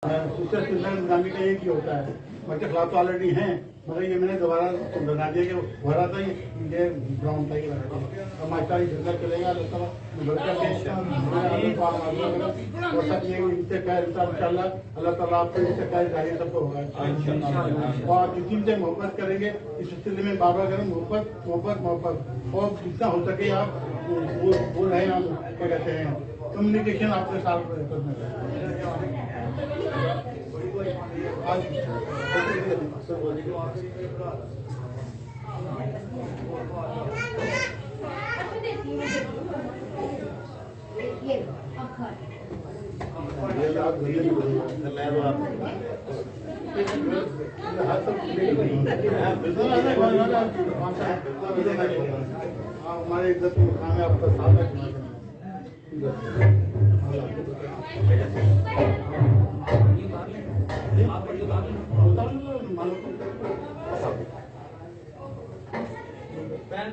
निजामी का एक ही होता है, बाकी खिलाफ तो ऑलरेडी हैं, मगर ये मैंने दोबारा बना दिया कि भरा था ये ग्राउंड था, ये बना दिया और मास्टर ही जिंदा चलेगा और सब ये इनसे खैर इंशाअल्लाह अल्लाह ताला आपको इनसे खैर जारी सबको होगा और जितनी से मोहब्बत करेंगे इस सिलसिले में बाबा करें मोहब्बत और जितना हो सके आप वो रहे आप क्या कहते हैं कम्युनिकेशन आपके साथ करना है। हमारे इज्जत मुकाम है आपका साथ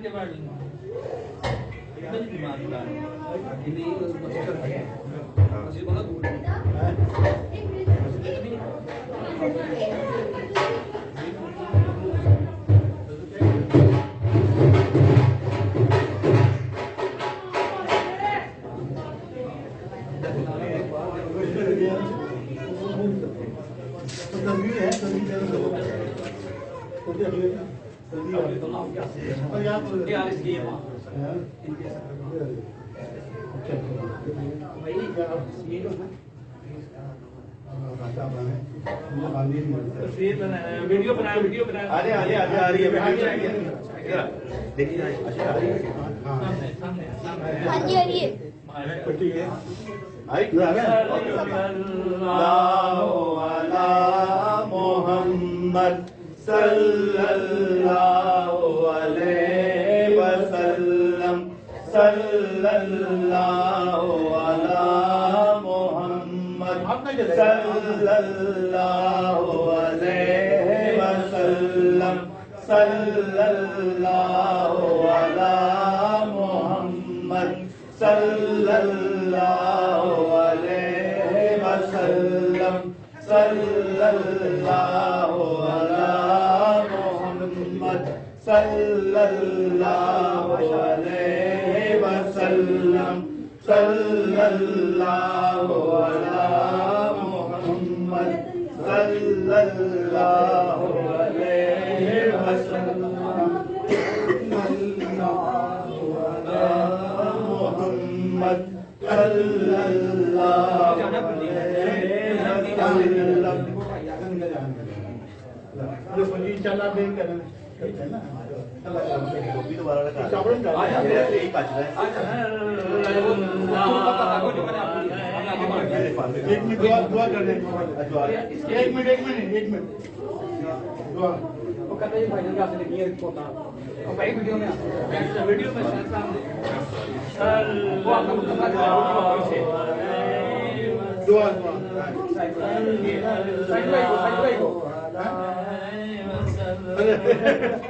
के बाद वीडियो बनाया आ रही है देखिए मोहम्मद सल्लल्लाहु अलैहि वसल्लम सल्लल्लाहु अला मोहम्मद सल्लल्लाहु अलैहि वसल्लम सल्लल्लाहु अला मोहम्मद सल्लल्लाहु अलैहि वसल्लम सल्लल्लाहु अला मोहम्मद सल्लल्लाहु अलैहि वसल्लम सल्लल्लाहु अला मोहम्मद सल्लल्लाहु अलैहि वसल्लम सल्लल्लाहु अला मोहम्मद सल्लल्लाहु इंशाल्लाह बेन करते हैं ना एक मिनट दुआ कर दें एक मिनट दुआ वो कहते हैं भाई जल्दी से ये होता और भाई वीडियो में वो आपको दुआ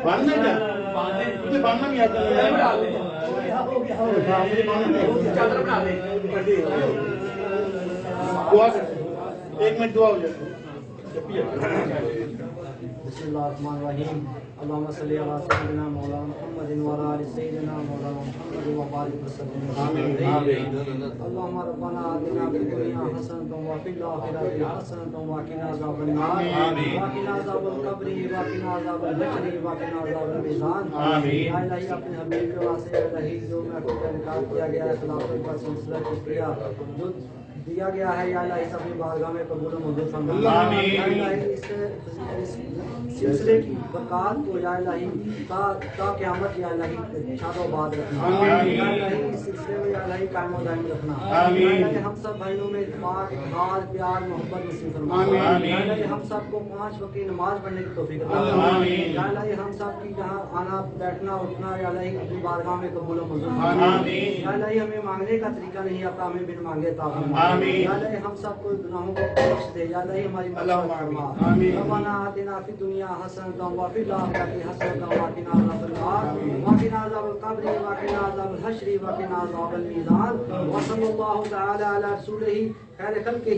बांधना क्या मुझे बांधना नहीं आता चादर बना दे दुआ एक मिनट दुआ हो जाए बिस्मिल्लाहिर्रहमानिर्रहीम अल्लाहुम्मा सल्ली अला सय्यिदिना मौलाना मुहम्मदिन व अला आलि सय्यिदिना मौलाना मुहम्मद व बारिक वसल्लिम आमीन अल्लाहुम्मा रब्बना आतिना फिद दुनिया हसनतन व फिल आखिरति हसनतन व क़िना अज़ाबन नार व क़िना अज़ाबल क़ब्र व क़िना अज़ाबल हश्र व क़िना अज़ाबल मीज़ान आमीन या इलाही अपने हबीब के वास्ते इलाही जो मैं को इनकार किया गया है खिलाफत का सिलसिला किया जो दिया गया है या अल्लाह इस अपनी बारगाह में कबूल मंजूर फरमा आमीन या अल्लाह इस सिलसिले की बरकत को या अल्लाह ता क़यामत या अल्लाह शादोबाद रखना आमीन या अल्लाह इस सिलसिले में या अल्लाह कायम व दायम रखना आमीन या अल्लाह हम सब भाइयों में इत्तेफाक इत्तेहाद प्यार मोहब्बत नसीब फरमा आमीन या अल्लाह हम सब को 5 वक्त की नमाज पढ़ने की तौफीक अता फरमा आमीन या अल्लाह हम सब की जहां आना बैठना उठना या अल्लाह अपनी बारगाह में कबूल मंजूर फरमा आमीन या अल्लाह हमें मांगने का तरीका नहीं आता हमें बिन मांगे अता फरमा या अल्लाह हम सबको गुनाहों को बख्श दे या अल्लाह हमारी मग़फ़िरत फरमा आमीन रब्बना आतिना फिद दुनिया हसनतन व फिल आखिरति हसनतन व क़िना अज़ाबन नार व क़िना अज़ाबल क़ब्र व क़िना अज़ाबल हश्र व क़िना अज़ाबल मीज़ान व सल्लल्लाहु तआला अला रसूलिही خیر خلقہ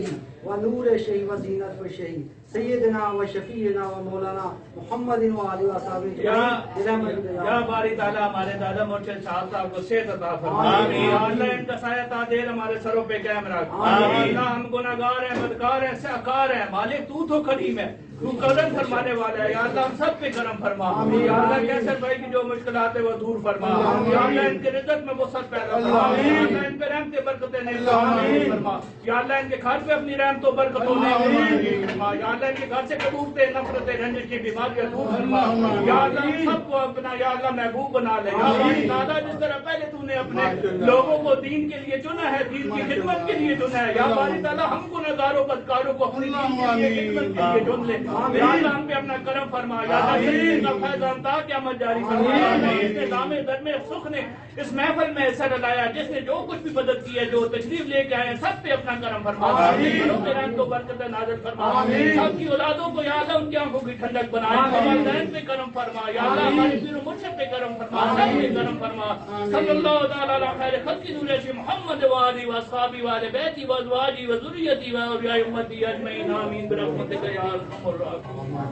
و نور شہی و زینت و شہی سیدنا و شفیعنا و مولانا محمد و آلہ و صحابہ یا باری تعالیٰ ہمارے دادا مرشد صاحب کو صحت عطا فرما آمین۔ یا اللہ ان کا سایہ تعدیر ہمارے سروں پہ قائم رکھ یا اللہ ہم گناہگار ہیں بدکار ہیں سہکار ہیں مالک تو کریم ہے تو کرم فرمانے والا ہے یا اللہ ہم سب پہ کرم فرما یا اللہ کیسر بھائی کی جو مشکلات ہے وہ دور فرما یا اللہ ان کے رزق میں وسعت پیدا فرما یا اللہ ان پہ رحمت برکتیں نعمتیں فرما یا اللہ ان کے گھر پہ اپنی رحمت و برکت و نعمتیں فرما یا اللہ ان کے گھر سے کبوتیں نفرتیں رنجش کی بیماریاں دور فرما یا اللہ ہم سب کو اپنا یا اللہ محبوب بنا لے یا اللہ تعالیٰ جس طرح پہلے تو نے اپنے لوگوں کو دین کے لیے چنا ہے دین کی خدمت کے لیے چنا ہے یا باری تعالیٰ ہم گناہگاروں بدکاروں کو اپنی دین کے لیے خدمت کے لیے چن لے یا اللہ ہم پہ اپنا کرم فرما یا اللہ کا فیضان تا قیامت جاری فرما یا اللہ جس نے دامے در میں سکھ نے اس محفل میں حصہ ڈالا جس نے جو کچھ بھی مدد کی ہے جو تشریف لے کے آئے ہیں سب پہ اپنا کرم فرما رحمت و برکت نازل فرما سب کی اولادوں کو یا اللہ ان کی آنکھوں کی ٹھنڈک بنائے والدین پہ کرم فرما یا اللہ ہمارے پیر و مرشد پہ کرم فرما سب پہ کرم فرما صلی اللہ تعالی علی خیر خلق نور محمد و آلہ و اصحابہ و اہل بیتہ و ازواجہ و ذریتہ و اولیاء امتی اجمعین آمین برحمتک یا ارحم الراحمین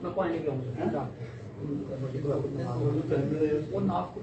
میں پانی لے کے آؤں وہ ناف کو